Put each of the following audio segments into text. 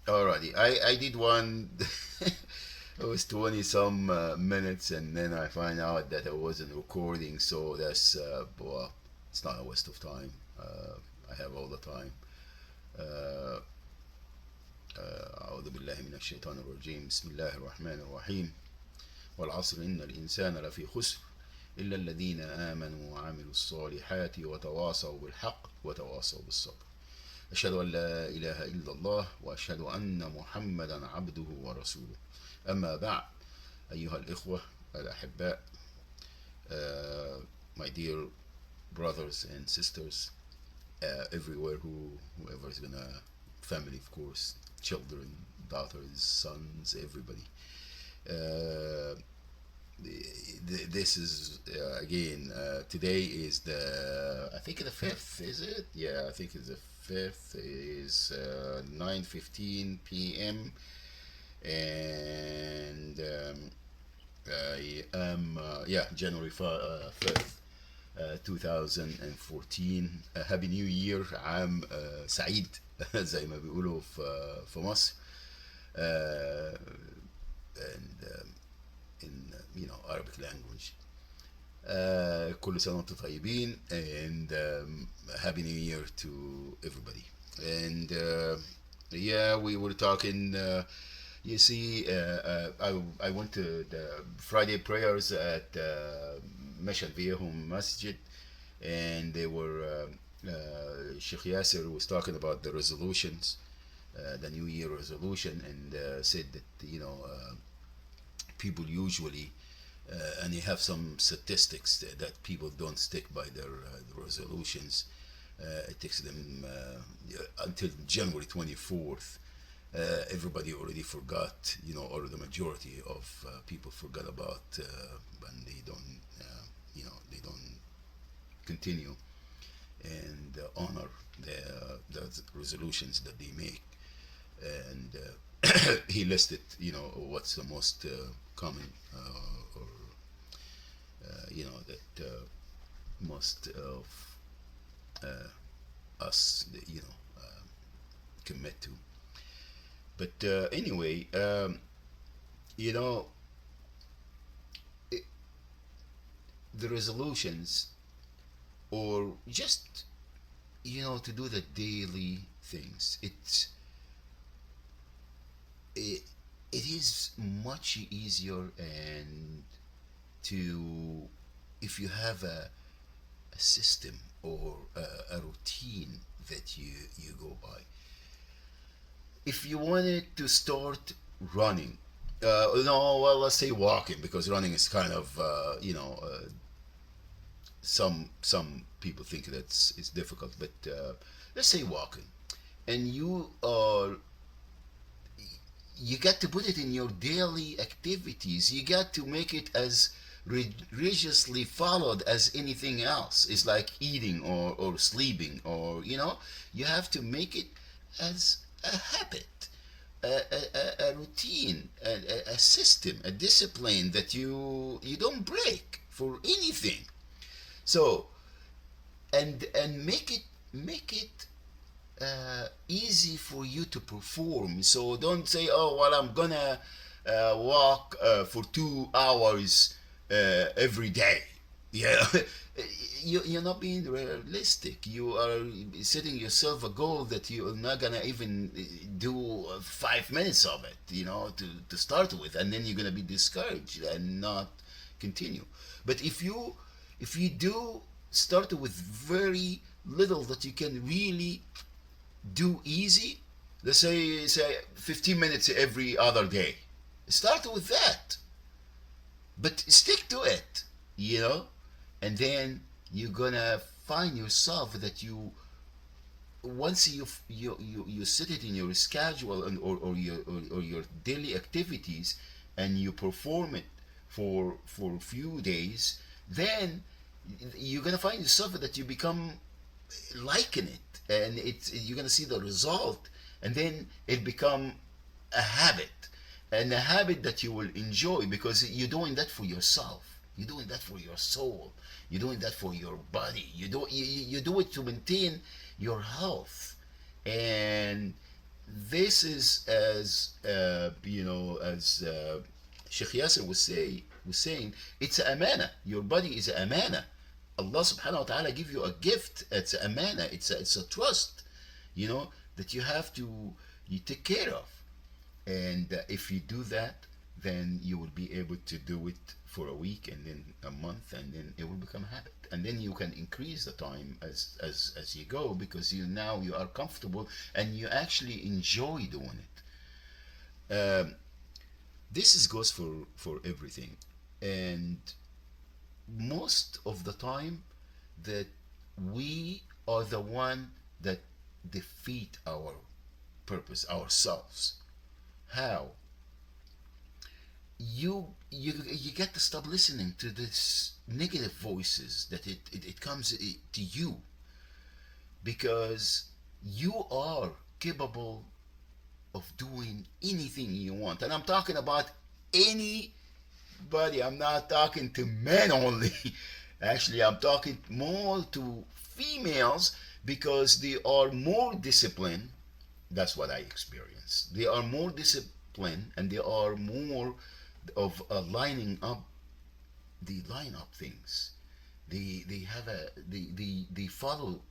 Alrighty, I did one. It was 20 some minutes, and then I find out that I wasn't recording. So that's well, it's not a waste of time. I have all the time. Uh, أعوذ بالله من الشيطان الرجيم بسم الله الرحمن الرحيم والعصر إن الإنسان لفي خسر إلا الذين آمنوا وعملوا الصالحات وتواصوا بالحق وتواصوا بالصبر. أشهد أن لا إله إلا الله وأشهد أن محمدا عبده ورسوله. أما بعد، أيها الإخوة الأحباء, uh, my dear brothers and sisters, everywhere, whoever is gonna, family, of course, children, daughters, sons, everybody. Uh, this is again. Today is the, I think, the fifth. Is it? Yeah, I think it's the fifth. It is 9:15 p.m. and I am yeah, January 5th 2014. Happy New Year. عام سعيد زي ما بيقولوا في مصر. Uh, and in Arabic language. كل سنة وانتم طيبين, and happy new year to everybody. And yeah, we were talking. You see, I went to the Friday prayers at Mashal Viejo Masjid, and they were Sheikh Yasser was talking about the resolutions, the New Year resolution, and said that people usually, and you have some statistics that people don't stick by their resolutions. It takes them until January 24th. Everybody already forgot, or the majority of people forgot about, and they don't, they don't continue and honor the resolutions that they make. And he listed, what's the most common, or that most of us, commit to. But anyway, you know, it, the resolutions, or just to do the daily things, it, it is much easier, and to, if you have a system or a routine that you go by. If you wanted to start running, no, well, let's say walking, because running is kind of some people think that's it's difficult, but let's say walking, and you got to put it in your daily activities. You got to make it as religiously followed as anything else. It's like eating or sleeping, or you have to make it as a habit, a routine, a system, a discipline that you don't break for anything. So, and make it easy for you to perform. So don't say, oh, well, I'm gonna walk for 2 hours every day. Yeah, you're not being realistic. You are setting yourself a goal that you're not gonna even do 5 minutes of it, to start with, and then you're gonna be discouraged and not continue. But if you do start with very little that you can really do easy, let's say 15 minutes every other day, start with that, but stick to it, you know and then you're gonna find yourself that once you set it in your schedule, or your daily activities, and you perform it for a few days, then you're gonna find yourself that you become liking it, and you're gonna see the result, and then it become a habit, and a habit that you will enjoy, because you're doing that for yourself, you're doing that for your soul, you're doing that for your body, you do it to maintain your health, and this is as as Sheikh Yasser was saying, it's a amana. Your body is a amana. Allah subhanahu wa ta'ala give you a gift. It's a amana. It's a trust, that you have to you take care of. And if you do that, then you will be able to do it for a week, and then a month, and then it will become a habit. And then you can increase the time as you go, because you are comfortable and you actually enjoy doing it. This goes for everything. And most of the time, that we are the one that defeat our purpose, ourselves. How? You get to stop listening to this negative voices that it comes to you, because you are capable of doing anything you want. And I'm talking about anybody. I'm not talking to men only. Actually, I'm talking more to females, because they are more disciplined. That's what I experienced. They are more disciplined, and they are more of lining up. They line up things. They have a they follow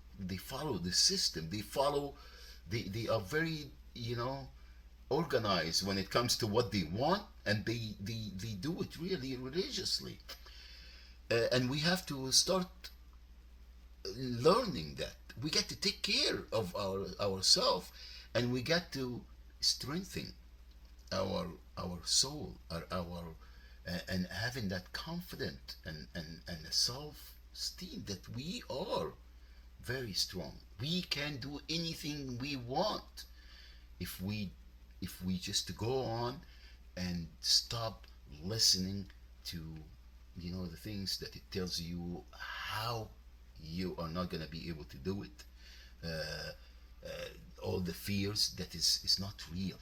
the system. They are very organized when it comes to what they want, and they do it really religiously. And we have to start learning that we get to take care of ourselves, and we get to strengthen our soul, our and having that confident and a self-esteem that we are very strong. We can do anything we want if we just go on and stop listening to the things that it tells you how you are not going to be able to do it. All the fears that is not real.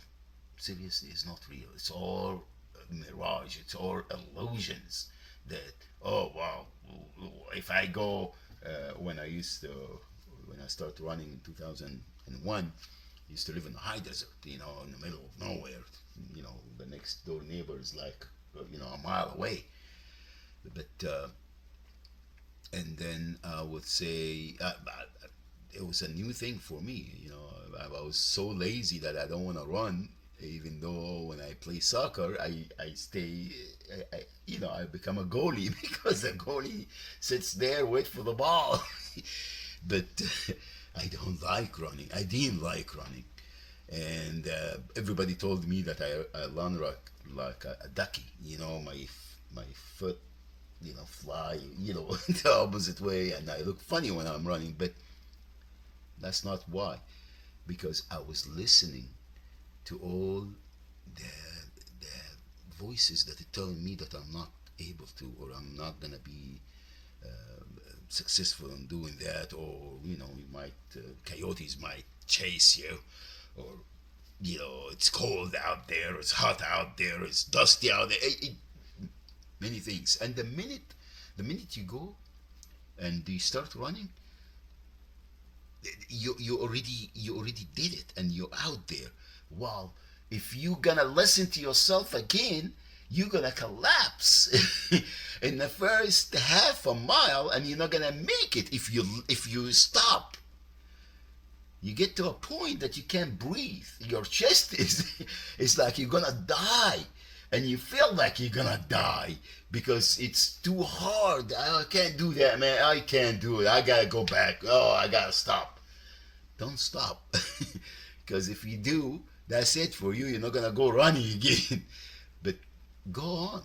Seriously, it's not real. It's all mirage. It's all illusions. That, oh wow, if I go when I started running in 2001, I used to live in the high desert, in the middle of nowhere. The next door neighbor is like a mile away. But and then I would say it was a new thing for me. I was so lazy that I don't want to run, even though when I play soccer, I stay, I become a goalie because the goalie sits there, wait for the ball. But I don't like running. I didn't like running. And everybody told me that I run like a ducky, my foot, fly, the opposite way, and I look funny when I'm running, but that's not why. Because I was listening to all the voices that are telling me that I'm not able to, or I'm not gonna be successful in doing that, or you might coyotes might chase you, or it's cold out there, it's hot out there, it's dusty out there, many things. And the minute you go and you start running, you already did it, and you're out there. Wow, if you gonna listen to yourself again, you're gonna collapse in the first half a mile, and you're not gonna make it if you stop. You get to a point that you can't breathe. Your chest is it's like you're gonna die, and you feel like you're gonna die because it's too hard. I can't do that, man. I can't do it. I gotta go back. Oh, I gotta stop. Don't stop. Because if you do, that's it for you. You're not gonna go running again. But go on,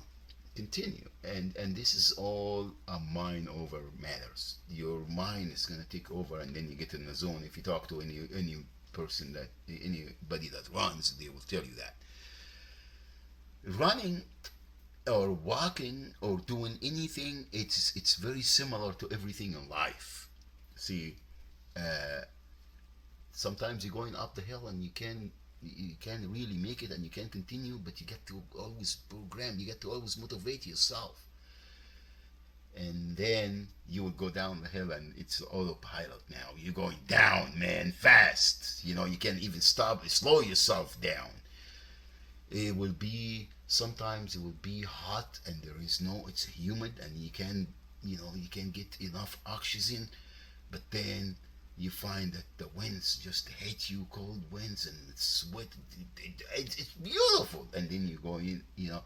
continue. And this is all a mind over matters. Your mind is gonna take over, and then you get in the zone. If you talk to any person, that anybody that runs, they will tell you that running or walking or doing anything, it's very similar to everything in life. See, sometimes you're going up the hill and you can't really make it, and you can't continue, but you get to always program, you get to always motivate yourself. and then you will go down the hill and it's autopilot now. You're going down, man, fast. You know, you can't even stop, slow yourself down. It will be, sometimes it will be hot and there is no, it's humid and you can, you know, you can get enough oxygen, but then you find that the winds just hit you, cold winds, and it's sweat. It's beautiful. And then you go in, you know,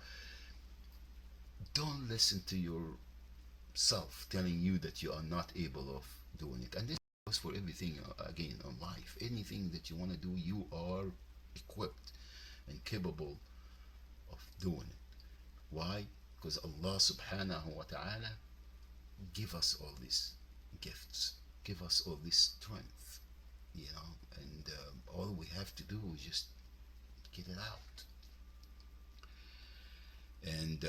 don't listen to yourself telling you that you are not able of doing it. And this goes for everything, again, on life. Anything that you want to do, you are equipped and capable of doing it. Why? Because Allah subhanahu wa ta'ala give us all these gifts, give us all this strength, you know, and all we have to do is just get it out and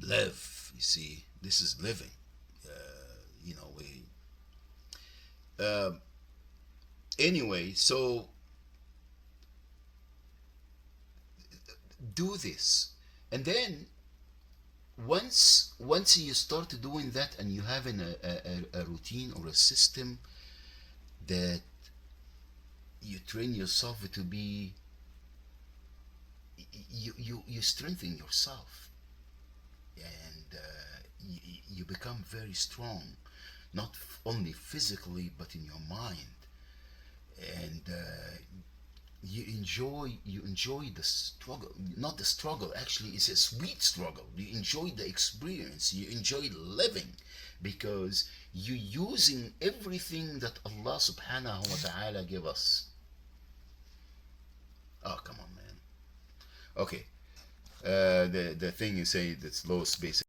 live. You see, this is living. You know, we. Uh, anyway, so do this, and then once you start doing that and you have a routine or a system that you train yourself to be, you strengthen yourself, and you become very strong, not only physically but in your mind, and you enjoy the struggle, not the struggle, actually it's a sweet struggle. You enjoy the experience, you enjoy living, because you're using everything that Allah subhanahu wa ta'ala give us. Oh, come on, man. Okay. The thing you say that's low space